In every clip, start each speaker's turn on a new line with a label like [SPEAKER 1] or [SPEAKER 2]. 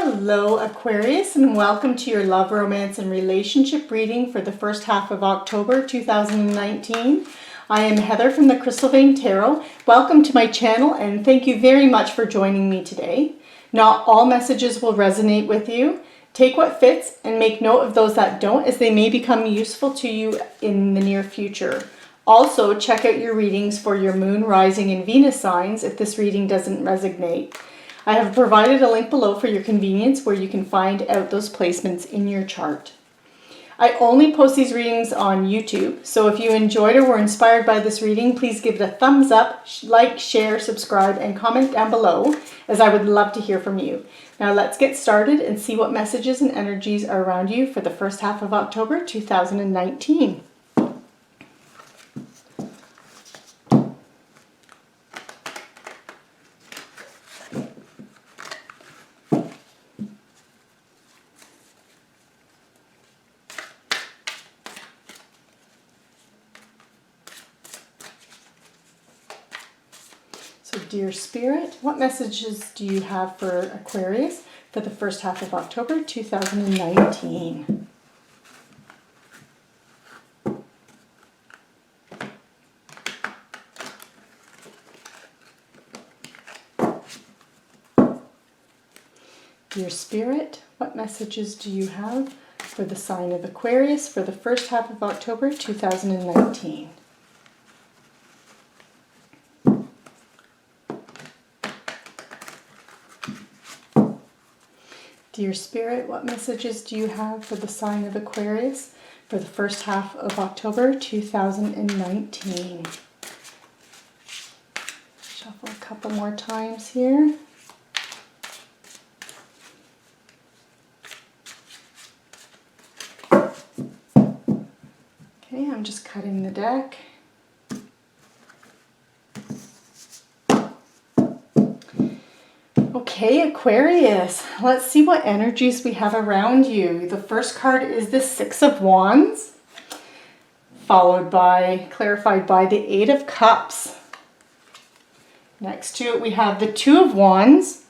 [SPEAKER 1] Hello Aquarius, and welcome to your love, romance, and relationship reading for the first half of October 2019. I am Heather from the Crystal Vein Tarot. Welcome to my channel and thank you very much for joining me today. Not all messages will resonate with you. Take what fits and make note of those that don't, as they may become useful to you in the near future. Also, check out your readings for your moon, rising, and Venus signs if this reading doesn't resonate. I have provided a link below for your convenience where you can find out those placements in your chart. I only post these readings on YouTube, so if you enjoyed or were inspired by this reading, please give it a thumbs up, like, share, subscribe, and comment down below, as I would love to hear from you. Now let's get started and see what messages and energies are around you for the first half of October 2019. Dear Spirit, what messages do you have for Aquarius for the first half of October 2019? Dear Spirit, what messages do you have for the sign of Aquarius for the first half of October 2019? Dear Spirit, what messages do you have for the sign of Aquarius for the first half of October 2019? Shuffle a couple more times here. Okay, I'm just cutting the deck. Okay, Aquarius, let's see what energies we have around you. The first card is the Six of Wands, clarified by the Eight of Cups. Next to it, we have the Two of Wands,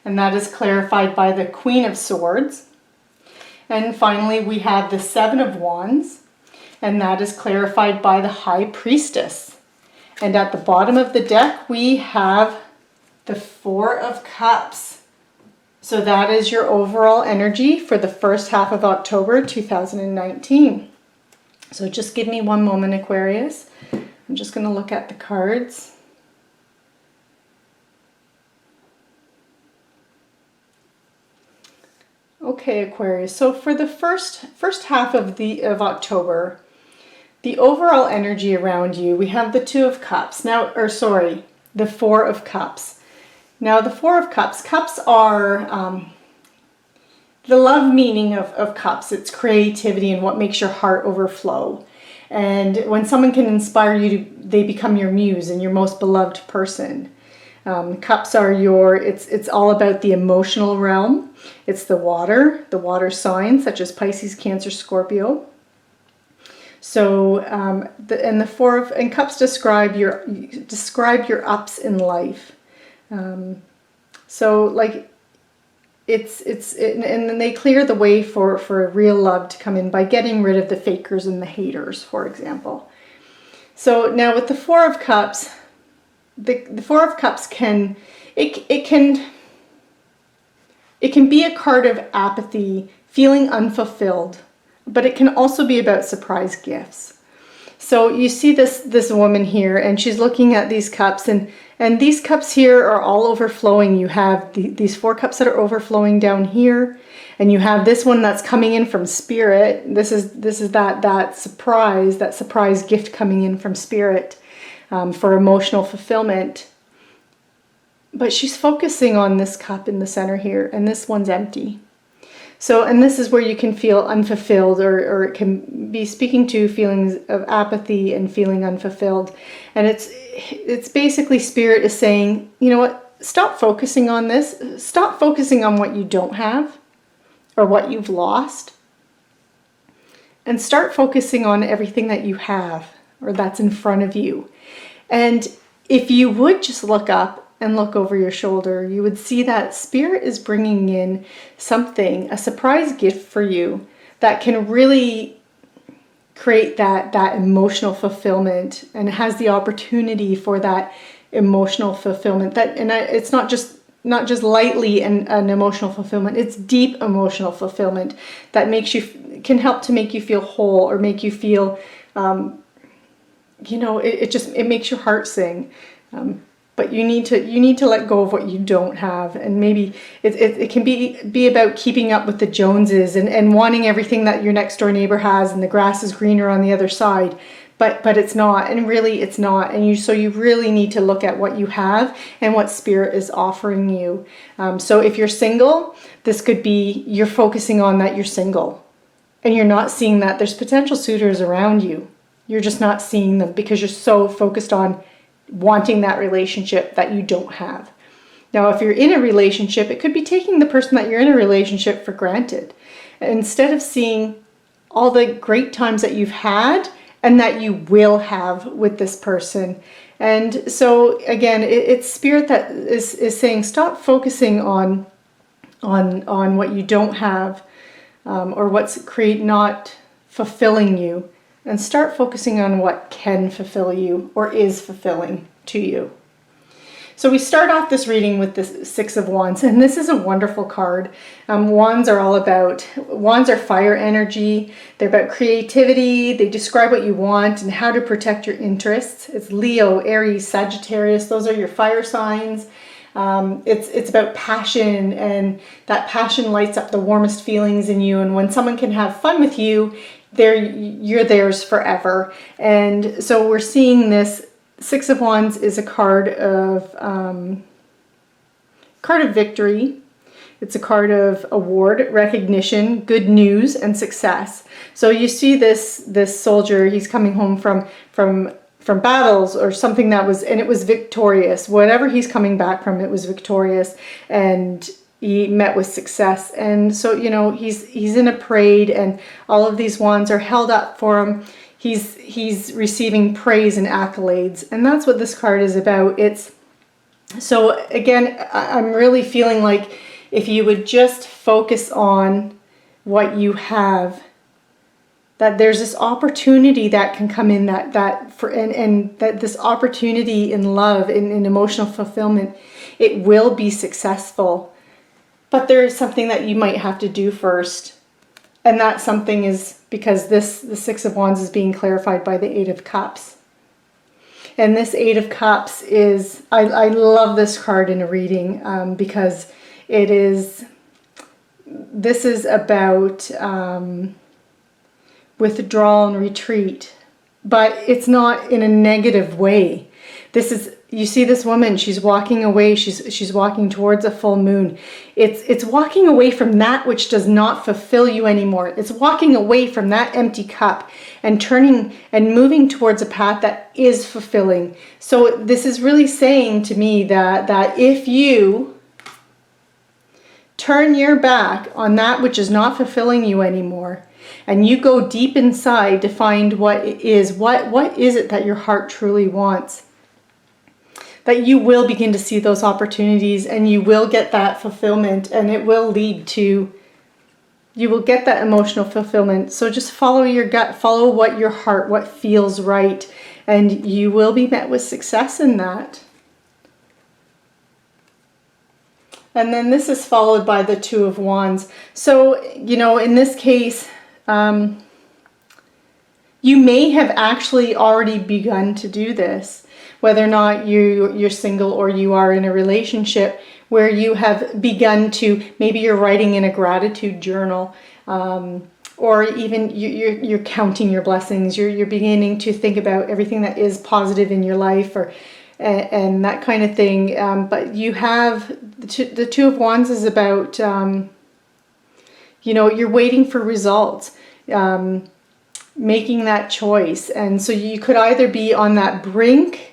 [SPEAKER 1] and that is clarified by the Queen of Swords. And finally, we have the Seven of Wands, and that is clarified by the High Priestess. And at the bottom of the deck, we have the Four of Cups. So that is your overall energy for the first half of October 2019. So just give me one moment, Aquarius. I'm just going to look at the cards. Okay, Aquarius. So for the first half of October, the overall energy around you, we have the Two of Cups. The Four of Cups. Now, the Four of Cups. Cups are the love meaning of cups. It's creativity and what makes your heart overflow. And when someone can inspire you, they become your muse and your most beloved person. Cups are it's all about the emotional realm. It's the water signs such as Pisces, Cancer, Scorpio. So, and Cups describe your ups in life. So like and then they clear the way for real love to come in by getting rid of the fakers and the haters, for example. So now with the Four of Cups, the Four of Cups can be a card of apathy, feeling unfulfilled, but it can also be about surprise gifts. So you see this woman here, and she's looking at these cups, and these cups here are all overflowing. You have these four cups that are overflowing down here, and you have this one that's coming in from Spirit. This is that surprise gift coming in from Spirit for emotional fulfillment. But she's focusing on this cup in the center here, and this one's empty. So, and this is where you can feel unfulfilled, or it can be speaking to feelings of apathy and feeling unfulfilled. And it's basically Spirit is saying, you know what, stop focusing on this. Stop focusing on what you don't have or what you've lost. And start focusing on everything that you have or that's in front of you. And if you would just look up and look over your shoulder, you would see that Spirit is bringing in something, a surprise gift for you that can really create that emotional fulfillment, and has the opportunity for that emotional fulfillment. It's not just lightly an emotional fulfillment, it's deep emotional fulfillment that can help to make you feel whole, or make you feel it makes your heart sing. But you need to let go of what you don't have, and maybe it can be about keeping up with the Joneses and wanting everything that your next door neighbor has, and the grass is greener on the other side. But it's not, and really it's not. And so you really need to look at what you have and what Spirit is offering you. So if you're single, this could be you're focusing on that you're single, and you're not seeing that there's potential suitors around you. You're just not seeing them because you're so focused on wanting that relationship that you don't have. Now, if you're in a relationship, it could be taking the person that you're in a relationship for granted, instead of seeing all the great times that you've had and that you will have with this person. And so again, it's Spirit that is saying, stop focusing on what you don't have, or what's not fulfilling you, and start focusing on what can fulfill you, or is fulfilling to you. So we start off this reading with the Six of Wands, and this is a wonderful card. Wands are fire energy. They're about creativity. They describe what you want and how to protect your interests. It's Leo, Aries, Sagittarius. Those are your fire signs. It's about passion, and that passion lights up the warmest feelings in you. And when someone can have fun with you, you're theirs forever. And so we're seeing this Six of Wands is a card of victory. It's a card of award, recognition, good news, and success. So you see this soldier. He's coming home from battles or something and it was victorious. Whatever he's coming back from, it was victorious, and he met with success. And so he's in a parade, and all of these wands are held up for him. He's receiving praise and accolades, and that's what this card is about. So again, I'm really feeling like if you would just focus on what you have, that there's this opportunity that can come in, and that this opportunity in love, in emotional fulfillment, it will be successful. But there is something that you might have to do first. And that something is because the Six of Wands is being clarified by the Eight of Cups. And this Eight of Cups is, I love this card in a reading because this is about withdrawal and retreat, but it's not in a negative way. You see this woman, she's walking away, she's walking towards a full moon. It's walking away from that which does not fulfill you anymore. It's walking away from that empty cup and turning and moving towards a path that is fulfilling. So this is really saying to me that if you turn your back on that which is not fulfilling you anymore, and you go deep inside to find what it is, what is it that your heart truly wants, that you will begin to see those opportunities, and you will get that fulfillment, and it will lead to, you will get that emotional fulfillment. So just follow your gut, follow what feels right, and you will be met with success in that. And then this is followed by the Two of Wands. So, in this case, you may have actually already begun to do this, whether or not you're single or you are in a relationship, where you have begun to, maybe you're writing in a gratitude journal, or even you're counting your blessings. You're beginning to think about everything that is positive in your life, and that kind of thing. But you have the Two of Wands is about, you're waiting for results, making that choice. And so you could either be on that brink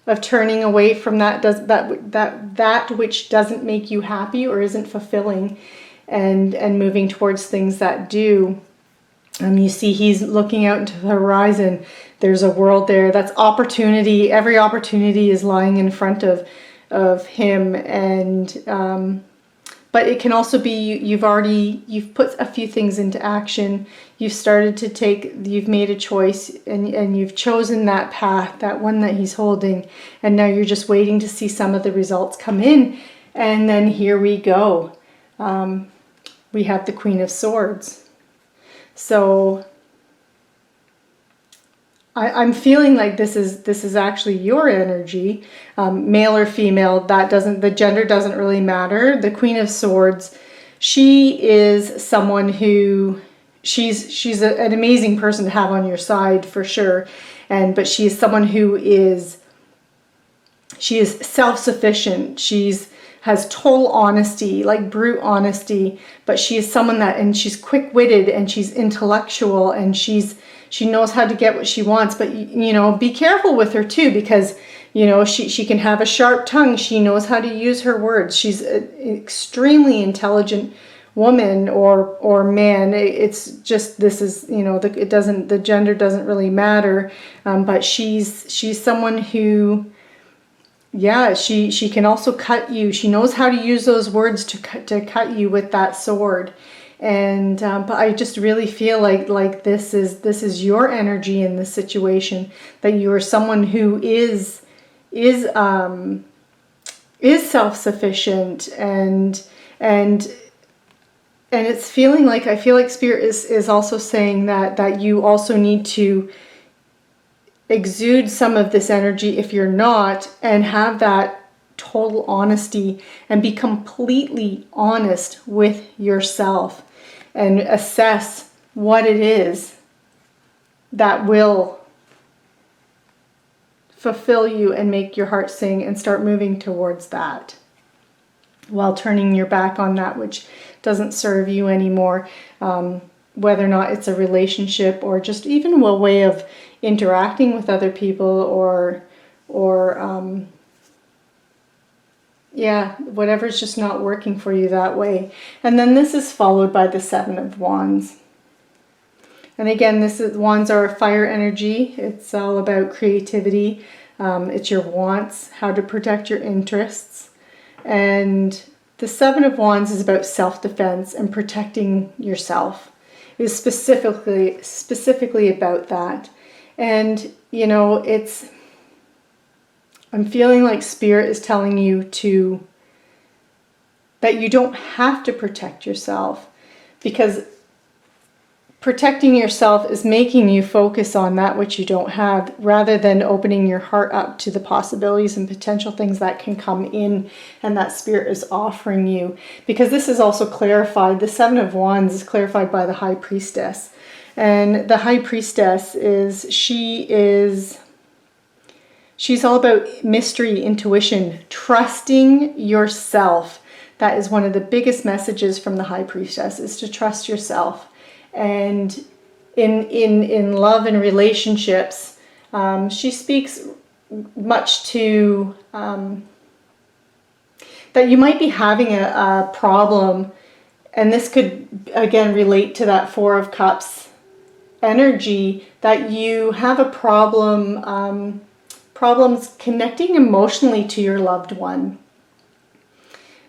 [SPEAKER 1] of turning away from that which doesn't make you happy or isn't fulfilling, and moving towards things that do. You see he's looking out into the horizon. There's a world there. That's opportunity. Every opportunity is lying in front of of him. And but it can also be you've put a few things into action. You've made a choice, and you've chosen that path, that one that he's holding, and now you're just waiting to see some of the results come in. And then here we go. We have the Queen of Swords. So I'm feeling like this is actually your energy, male or female. The gender doesn't really matter. The Queen of Swords, she is someone who she's an amazing person to have on your side for sure, but she is someone who is self-sufficient. Has total honesty, like brute honesty, but she is someone and she's quick-witted, and she's intellectual, and she knows how to get what she wants. But be careful with her too, because she can have a sharp tongue. She knows how to use her words. She's an extremely intelligent woman or man. It's just, this is, the gender doesn't really matter, but she's someone who, yeah, she can also cut you. She knows how to use those words to cut you with that sword. And but I just really feel like this is your energy in this situation, that you are someone who is self-sufficient, and it's feeling like, I feel like Spirit is also saying that you also need to exude some of this energy if you're not, and have that total honesty, and be completely honest with yourself, and assess what it is that will fulfill you and make your heart sing, and start moving towards that, while turning your back on that which doesn't serve you anymore, whether or not it's a relationship, or just even a way of interacting with other people, or yeah, whatever's just not working for you that way. And then this is followed by the Seven of Wands. And again, wands are a fire energy. It's all about creativity. It's your wants, how to protect your interests. And the Seven of Wands is about self-defense and protecting yourself. It is specifically about that. And I'm feeling like Spirit is telling you that you don't have to protect yourself, because protecting yourself is making you focus on that which you don't have, rather than opening your heart up to the possibilities and potential things that can come in, and that Spirit is offering you. Because this is also clarified. The Seven of Wands is clarified by the High Priestess. And the High Priestess she's all about mystery, intuition, trusting yourself. That is one of the biggest messages from the High Priestess, is to trust yourself. And in love and relationships, she speaks much to that you might be having a problem, and this could again relate to that Four of Cups energy, that you have a problems connecting emotionally to your loved one,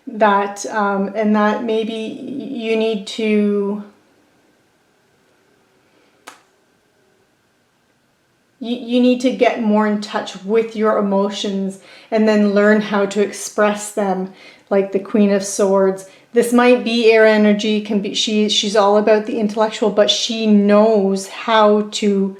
[SPEAKER 1] that and that maybe you need to get more in touch with your emotions, and then learn how to express them, like the Queen of Swords. This might be air energy, can be she's all about the intellectual, but she knows how to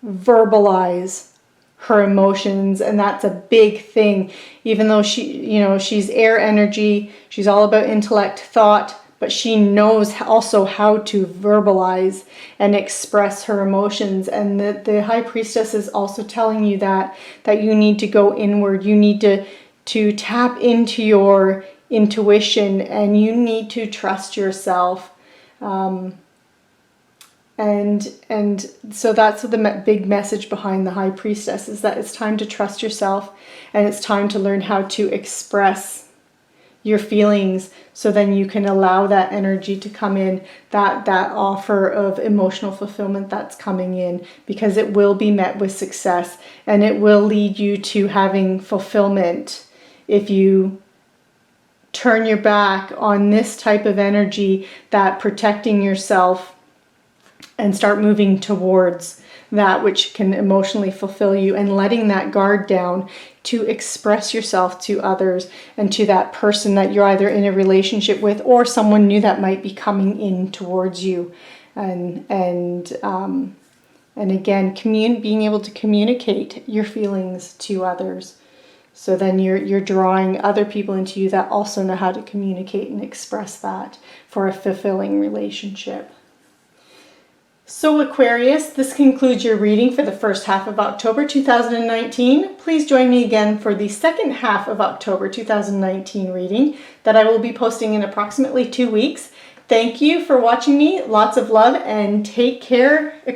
[SPEAKER 1] verbalize her emotions, and that's a big thing. Even though she's air energy, she's all about intellect, thought, but she knows also how to verbalize and express her emotions. And the High Priestess is also telling you that you need to go inward. You need to tap into your intuition, and you need to trust yourself. And so that's the big message behind the High Priestess, is that it's time to trust yourself, and it's time to learn how to express your feelings, so then you can allow that energy to come in, that offer of emotional fulfillment that's coming in, because it will be met with success, and it will lead you to having fulfillment if you turn your back on this type of energy, that protecting yourself, and start moving towards that which can emotionally fulfill you, and letting that guard down to express yourself to others and to that person that you're either in a relationship with or someone new that might be coming in towards you. And again, being able to communicate your feelings to others. So then you're drawing other people into you that also know how to communicate and express that for a fulfilling relationship. So Aquarius, this concludes your reading for the first half of October 2019. Please join me again for the second half of October 2019 reading that I will be posting in approximately 2 weeks. Thank you for watching me. Lots of love and take care, Aquarius.